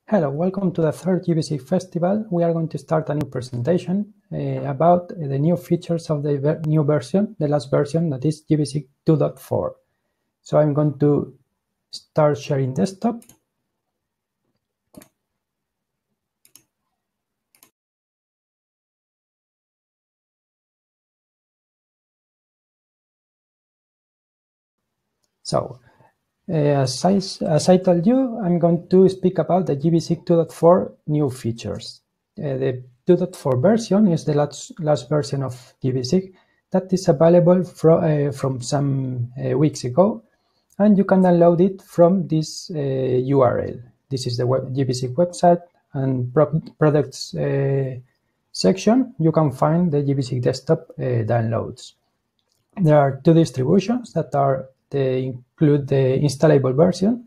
Hello, welcome to the third gvSIG festival. We are going to start a new presentation about the new features of the new version, the last version, that is gvSIG 2.4. So I'm going to start sharing desktop. So as I told you, I'm going to speak about the gvSIG 2.4 new features. The 2.4 version is the last version of gvSIG that is available from some weeks ago, and you can download it from this URL. This is the gvSIG website, and products section, you can find the gvSIG desktop downloads. There are two distributions that include the installable version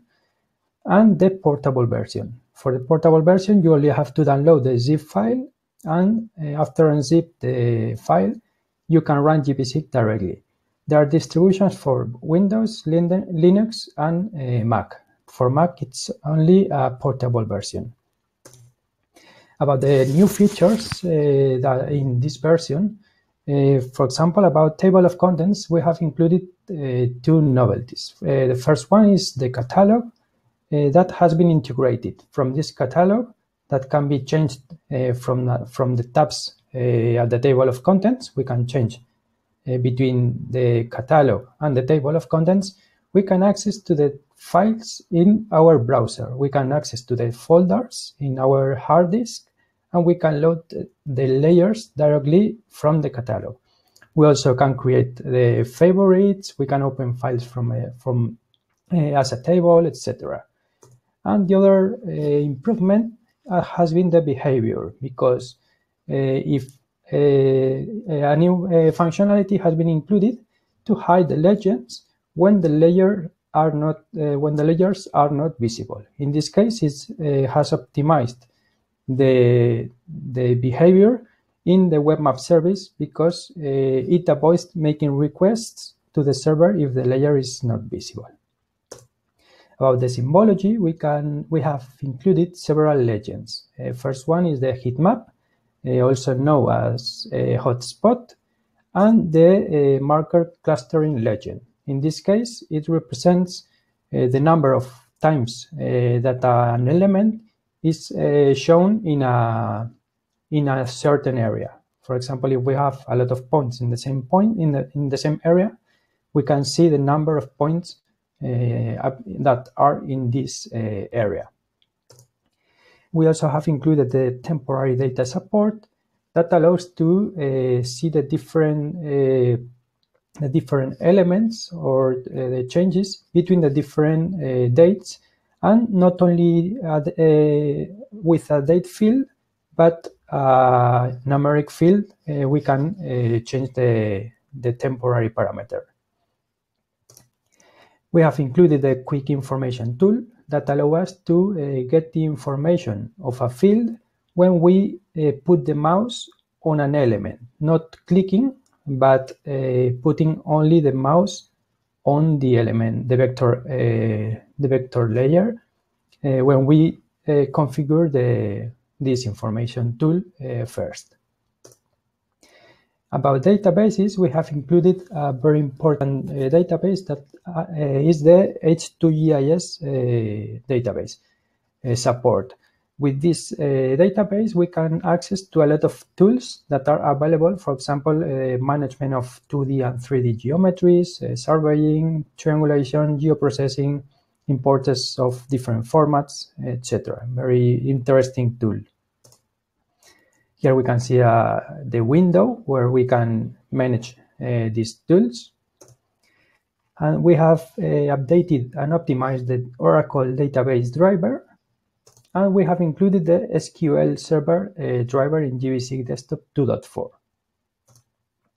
and the portable version. For the portable version, you only have to download the zip file, and after unzip the file, you can run gvSIG directly. There are distributions for Windows, Linux, and Mac. For Mac, it's only a portable version. About the new features that in this version, for example, about table of contents, we have included two novelties. The first one is the catalog that has been integrated. From this catalog that can be changed from the tabs at the table of contents. We can change between the catalog and the table of contents. We can access to the files in our browser. We can access to the folders in our hard disk, and we can load the layers directly from the catalog. We also can create the favorites. We can open files from as a table, etc. And the other improvement has been the behavior, because if a new functionality has been included to hide the legends when the layers are not visible. In this case, it has optimized the behavior in the webmap service, because it avoids making requests to the server if the layer is not visible. About the symbology, we have included several legends. First one is the heat map, also known as hotspot, and the marker clustering legend. In this case, it represents the number of times that an element is shown in a certain area. For example, if we have a lot of points in the same point in the same area, we can see the number of points that are in this area. We also have included the temporary data support that allows to see the different elements or the changes between the different dates, and not only with a date field, but a numeric field. We can change the temporary parameter. We have included the quick information tool that allows us to get the information of a field when we put the mouse on an element, not clicking, but putting only the mouse on the element, the vector layer, when we configure this information tool first. About databases, we have included a very important database that is the H2GIS database support. With this database, we can access to a lot of tools that are available. For example, management of 2D and 3D geometries, surveying, triangulation, geoprocessing, imports of different formats, etc. Very interesting tool. Here we can see the window where we can manage these tools. And we have updated and optimized the Oracle database driver. And we have included the SQL Server driver in gvSIG Desktop 2.4.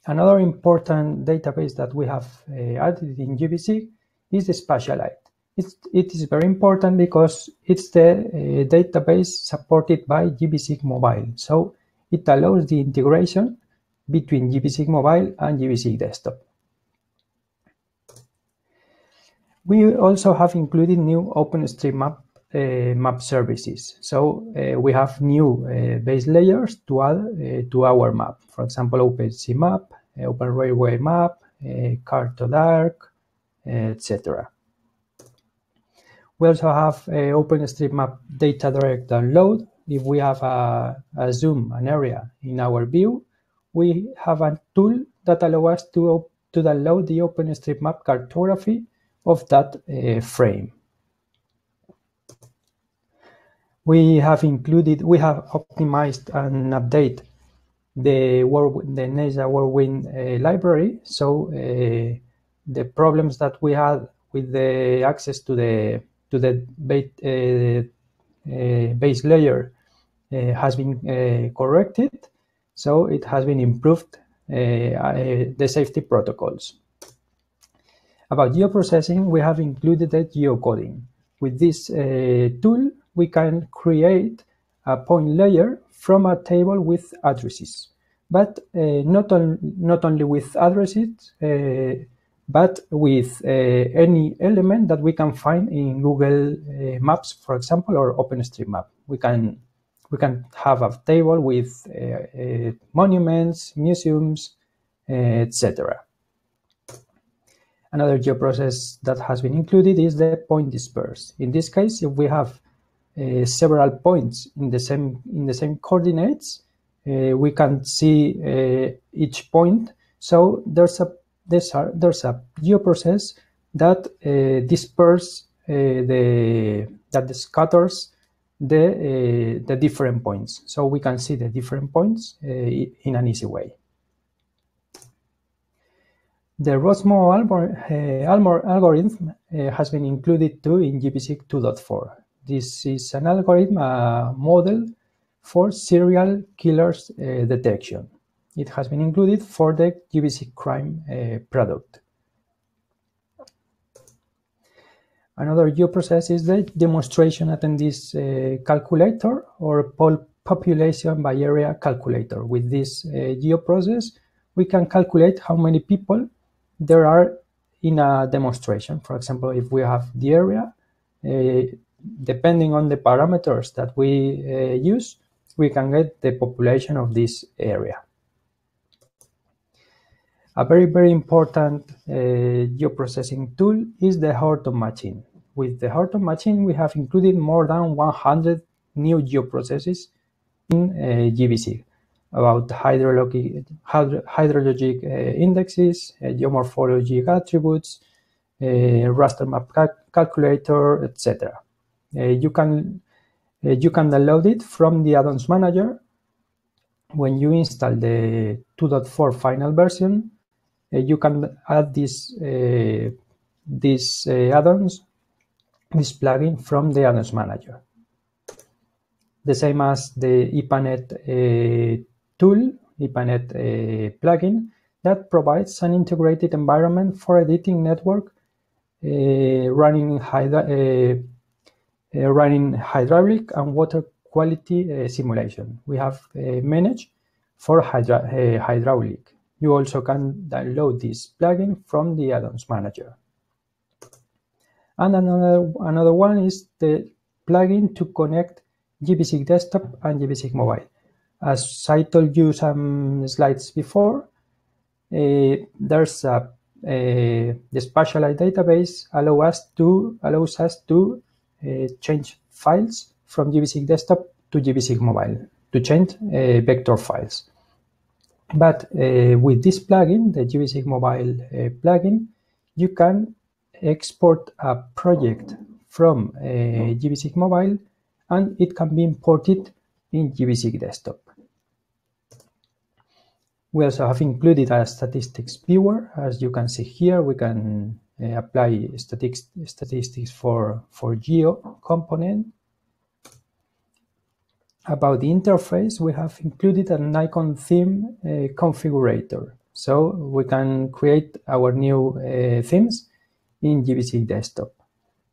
Another important database that we have added in gvSIG is the Spatialite. It is very important because it's the database supported by gvSIG Mobile. So it allows the integration between gvSIG Mobile and gvSIG Desktop. We also have included new OpenStreetMap map services. So we have new base layers to add to our map. For example, OpenCMap, Open Railway Map, Car-to-Dark, etc. We also have OpenStreetMap data direct download. If we have a zoom, an area in our view, we have a tool that allows us to download the OpenStreetMap cartography of that frame. We have optimized and updated the NESA Whirlwind library. So the problems that we had with the access to the base layer has been corrected. So it has been improved the safety protocols. About geoprocessing, we have included the geocoding. With this tool, we can create a point layer from a table with addresses, but not only with addresses, but with any element that we can find in Google Maps, for example, or OpenStreetMap. We can have a table with monuments, museums, etc. Another geoprocess that has been included is the point disperse. In this case, if we have several points in the same coordinates, we can see each point. So there's a geoprocess that disperses that scatters the different points, so we can see the different points in an easy way. The Rosmo algorithm has been included too in gvSIG 2.4. This is an algorithm, a model for serial killers detection. It has been included for the gvSIG crime product. Another geoprocess is the demonstration attendees calculator or population by area calculator. With this geoprocess, we can calculate how many people there are in a demonstration. For example, if we have the area, depending on the parameters that we use, we can get the population of this area. A very, very important geoprocessing tool is the Horton machine. With the Horton machine, we have included more than 100 new geoprocesses in gvSIG about hydrologic indexes, geomorphologic attributes, raster map calculator, etc. You can download it from the add-ons manager. When you install the 2.4 final version, you can add these add-ons, this plugin from the add-ons manager. The same as the IPANET tool, IPANET plugin, that provides an integrated environment for editing network running hydraulic and water quality simulation. We have managed for hydraulic. You also can download this plugin from the add-ons manager. And another one is the plugin to connect gvSIG desktop and gvSIG mobile. As I told you some slides before, there's the spatialized database allows us to change files from gvSIG desktop to gvSIG mobile, to change vector files. But with this plugin, the gvSIG mobile plugin, you can export a project from gvSIG mobile and it can be imported in gvSIG desktop. We also have included a statistics viewer. As you can see here, we can apply statistics for geo component. About the interface, we have included an icon theme configurator. So we can create our new themes in gvSIG desktop.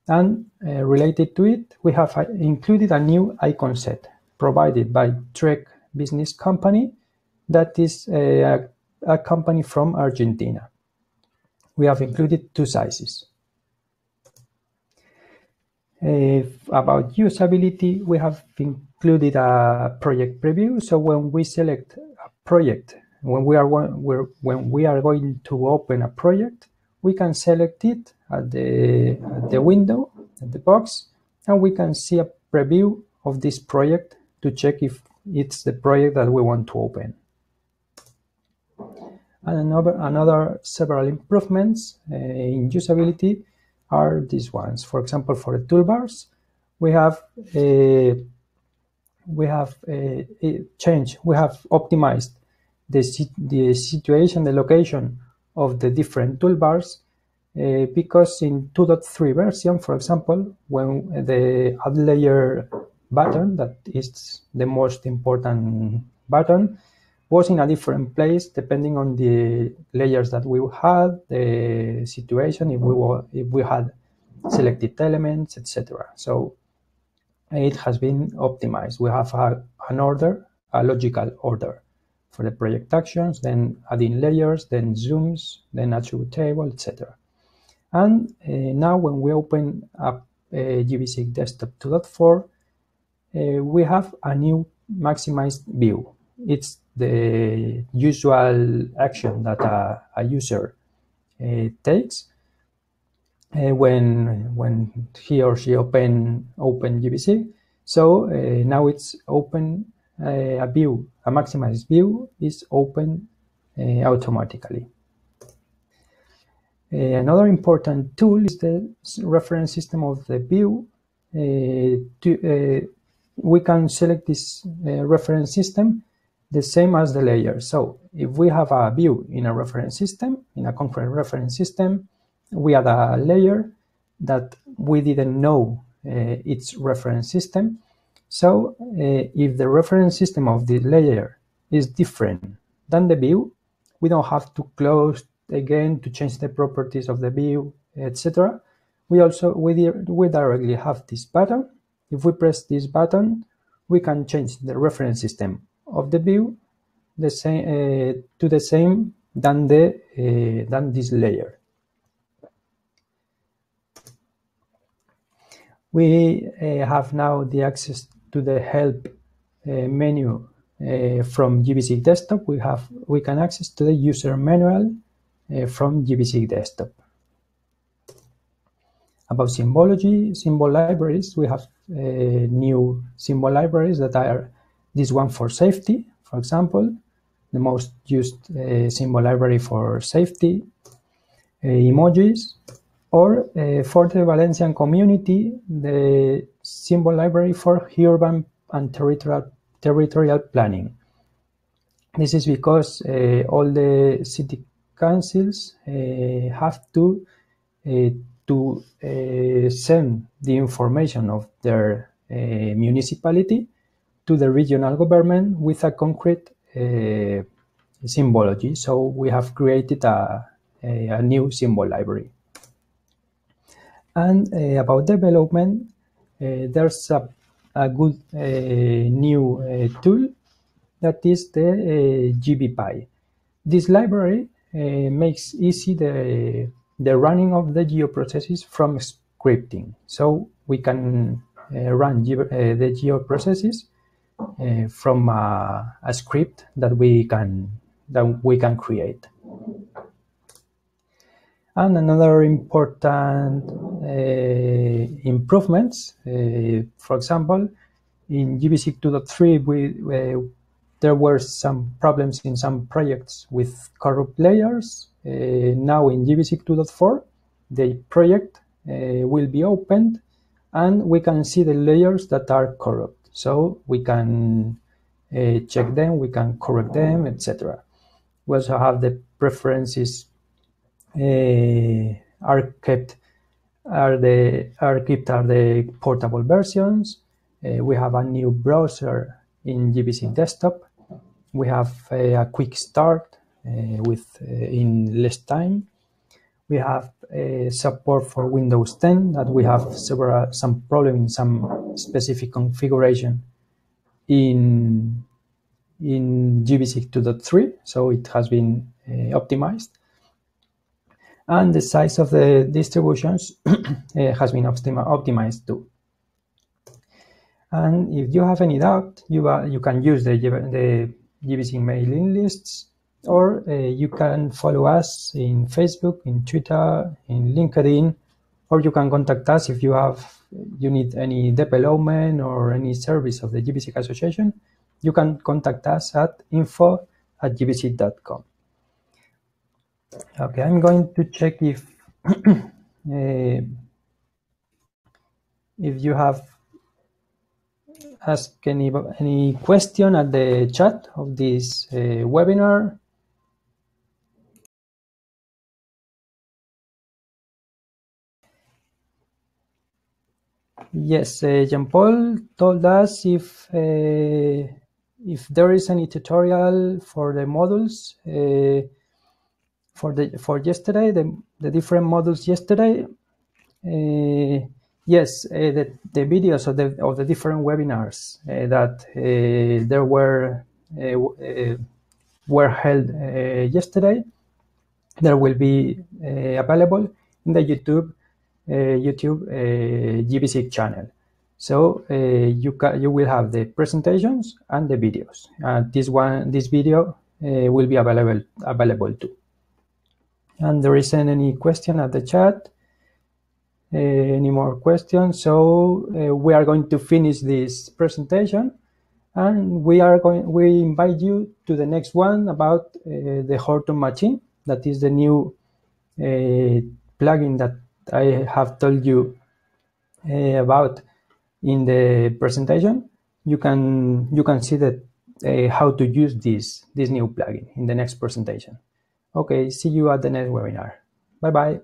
And related to it, we have included a new icon set provided by Trek Business Company, that is a company from Argentina. We have included two sizes. about usability, we have included a project preview. So when we select a project, when we are going to open a project, we can select it at the window, at the box, and we can see a preview of this project to check if it's the project that we want to open. And another several improvements in usability are these ones. For example, for the toolbars, we have optimized the situation, the location of the different toolbars, because in 2.3 version, for example, when the add layer button, that is the most important button, was in a different place depending on the layers that we had, the situation, if we had selected elements, etc. So it has been optimized. We have an order, a logical order for the project actions, then adding layers, then zooms, then attribute table, etc. And now when we open up gvSIG Desktop 2.4, we have a new maximized view. It's the usual action that a user takes when he or she open gvSIG. So now it's open, a maximized view is open automatically. Another important tool is the reference system of the view. We can select this reference system the same as the layer. So if we have a view in a reference system, in a concurrent reference system, we add a layer that we didn't know its reference system. So if the reference system of the layer is different than the view, we don't have to close again to change the properties of the view, etc. We directly have this button. If we press this button, we can change the reference system of the view to the same than this layer. We have now the access to the help menu from gvSIG Desktop. We can access to the user manual from gvSIG Desktop. About Simbology, symbol libraries, we have new symbol libraries that are this one for safety, for example, the most used symbol library for safety, emojis, or for the Valencian community, the symbol library for urban and territorial planning. This is because all the city councils have to send the information of their municipality to the regional government with a concrete symbology. So we have created a new symbol library. And about development, there's a good new tool that is the gvPy. This library makes easy the running of the geoprocesses from scripting. So we can run the geoprocesses from a script that we can create. And another important improvements, for example, in gvSIG 2.3, there were some problems in some projects with corrupt layers. Now in gvSIG 2.4, the project will be opened and we can see the layers that are corrupt. So we can check them, we can correct them, etc. We also have the preferences are kept are the portable versions. We have a new browser in gvSIG Desktop. We have a quick start in less time. We have support for Windows 10, that we have some problem in some specific configuration in gvSIG 2.3, so it has been optimized. And the size of the distributions has been optimized too. And if you have any doubt, you can use the gvSIG mailing lists, or you can follow us in Facebook, in Twitter, in LinkedIn, or you can contact us if you need any development or any service of the gvSIG Association. You can contact us at info@gvSIG.com. Okay, I'm going to check if you have asked any question at the chat of this webinar. Yes, Jean-Paul told us if there is any tutorial for the modules for yesterday, the different modules yesterday. Yes, the videos of the different webinars that there were held yesterday, there will be available in the YouTube gvSIG channel. So you will have the presentations and the videos. This video will be available too. And there isn't any question at the chat. Any more questions? So we are going to finish this presentation, and we invite you to the next one about the Horton machine. That is the new plugin that I have told you about in the presentation. You can see that how to use this new plugin in the next presentation. Okay, see you at the next webinar. Bye bye.